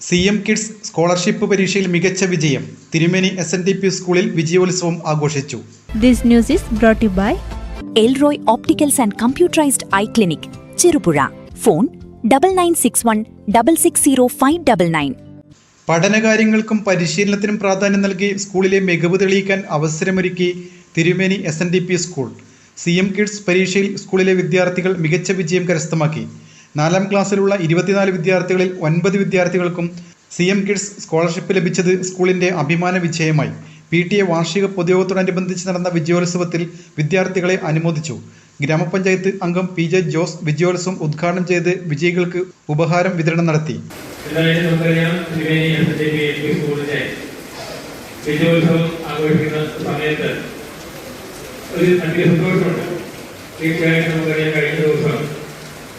CM kids scholarship പരീക്ഷയിൽ മികച്ച വിജയം. തിരുമേനി SNDP സ്കൂളിൽ വിജയോത്സവം ആഘോഷിച്ചു. This news is brought to you by Elroy Opticals and Computerized Eye Clinic, Cherupuzha. Phone 9961660599. പഠനകാര്യങ്ങൾക്കും പരിശീലനത്തിനും പ്രാധാന്യം നൽകി സ്കൂളിലെ മികവ് തെളിയിക്കാൻ അവസരമൊരുക്കി തിരുമേനി SNDP സ്കൂൾ. CM കിഡ്സ് പരീക്ഷയിൽ സ്കൂളിലെ വിദ്യാർത്ഥികൾ മികച്ച വിജയം കരസ്ഥമാക്കി. 4ാം ക്ലാസ്സിലുള്ള 24 വിദ്യാർത്ഥികളിൽ 9 വിദ്യാർത്ഥികൾക്കും CM കിഡ്സ് സ്കോളർഷിപ്പ് ലഭിച്ചത് സ്കൂളിൻ്റെ അഭിമാന വിജയമായി. PTA വാർഷിക പൊതുയോഗത്തോടനുബന്ധിച്ച് നടന്ന വിജയോത്സവത്തിൽ വിദ്യാർത്ഥികളെ അനുമോദിച്ചു. ഗ്രാമപഞ്ചായത്ത് അംഗം PJ ജോസ് വിജയോത്സവം ഉദ്ഘാടനം ചെയ്ത് വിജയികൾക്ക് ഉപഹാരം വിതരണം നടത്തി.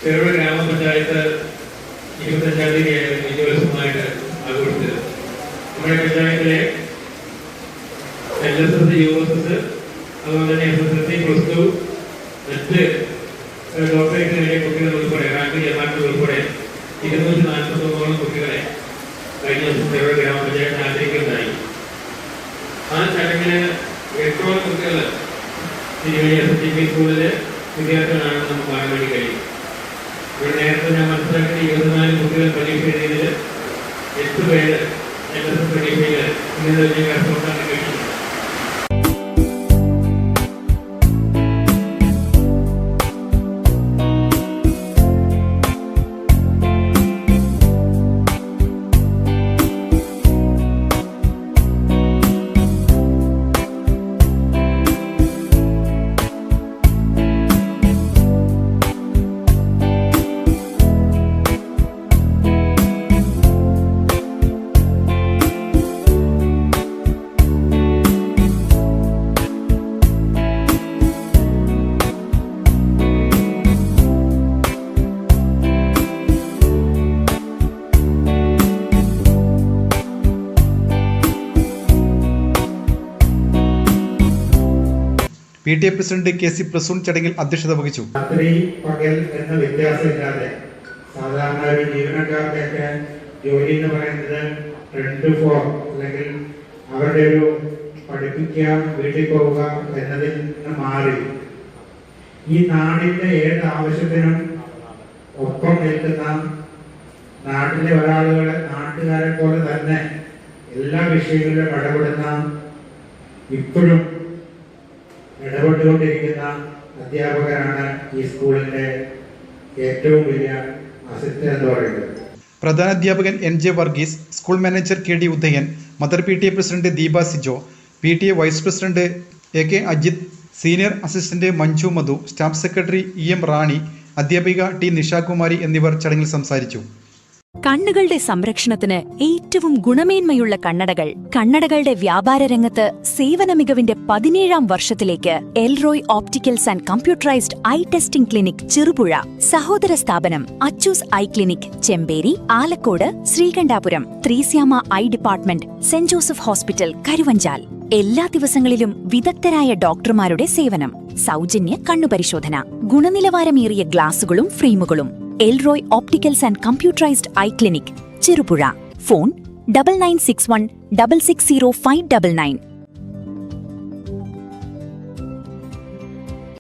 ചെറുപുഴ ഗ്രാമപഞ്ചായത്ത് 25-ാം തീയതിയാണ് വിജയോത്സവമായിട്ട് ആഘോഷിച്ചത്. നമ്മുടെ പഞ്ചായത്തിലെ LSS, USS, അതുപോലെ തന്നെ SSLC, +2, മറ്റ് ഡോക്ടറേറ്റ് നേടിയ കുട്ടികൾ ഉൾപ്പെടെ റാങ്ക് ജമാഅത്ത് ഉൾപ്പെടെ 241 കുട്ടികളെ കഴിഞ്ഞ ദിവസം ചെറുപുഴ ഗ്രാമപഞ്ചായത്ത് ആദരിക്കുകയുണ്ടായി. ആ ചടങ്ങിന് 8ഓളം കുട്ടികൾ SNDP സ്കൂളിലെ വിദ്യാർത്ഥികളാണ് നമുക്ക് കാണാൻ വേണ്ടി കഴിയും. ഇവിടെ നേരത്തെ ഞാൻ മനസ്സിലാക്കിയ 24 കുട്ടികൾ പരീക്ഷ എഴുതിയതിൽ 8 പേര് LSS പരീക്ഷയിൽ ഇങ്ങനെ കരസ്ഥമാക്കാൻ കഴിയുന്നു. PTA പ്രസിഡന്റ് KC പ്രസൂൺ ചടങ്ങിൽ അധ്യക്ഷത വഹിച്ചു. രാത്രി പകൽ എന്ന വ്യത്യാസമില്ലാതെ സാധാരണ ഒരു ജീവനക്കാരുടെയൊക്കെ ജോലി എന്ന് പറയുന്നത് 2-4 അല്ലെങ്കിൽ അവരുടെ ഒരു പഠിപ്പിക്കുക വീട്ടിൽ പോവുക എന്നതിൽ നിന്ന് മാറി ഈ നാടിന്റെ ഏത് ആവശ്യത്തിനും ഒപ്പം നിൽക്കുന്ന നാട്ടിലെ ഒരാളുകളെ നാട്ടുകാരെ പോലെ തന്നെ എല്ലാ വിഷയങ്ങളിലും ഇടപെടുന്ന ഇപ്പോഴും ഇടപെട്ടുകൊണ്ടിരിക്കുന്ന അധ്യാപകരാണ് ഈ സ്കൂളിന്റെ ഏറ്റവും വലിയ അസറ്റ് എന്ന് പറയുന്നത്. പ്രധാനാധ്യാപകൻ NJ Varghese, school manager KD Udayan, mother PTA president Deepa Sijo, PTA vice president AK Ajith, senior assistant Manju Madhu, staff secretary EM Rani, അധ്യാപിക T നിഷാകുമാരി എന്നിവർ ചടങ്ങിൽ സംസാരിച്ചു. കണ്ണുകളുടെ സംരക്ഷണത്തിന് ഏറ്റവും ഗുണമേന്മയുള്ള കണ്ണടകളുടെ വ്യാപാര രംഗത്ത് സേവന മികവിന്റെ 17ാം വർഷത്തിലേക്ക് Elroy opticals and computerised eye testing clinic, Cherupuzha. സഹോദര സ്ഥാപനം Achoos eye clinic, Chemperi, Alakode, Sreekandapuram, Thresiamma eye department, Saint Joseph hospital, Karuvanchal. എല്ലാ ദിവസങ്ങളിലും വിദഗ്ധരായ ഡോക്ടർമാരുടെ സേവനം, സൗജന്യ കണ്ണുപരിശോധന, ഗുണനിലവാരമേറിയ ഗ്ലാസുകളും ഫ്രെയിമുകളും. Elroy opticals and computerised eye clinic, Cherupuzha. Phone 9961660599.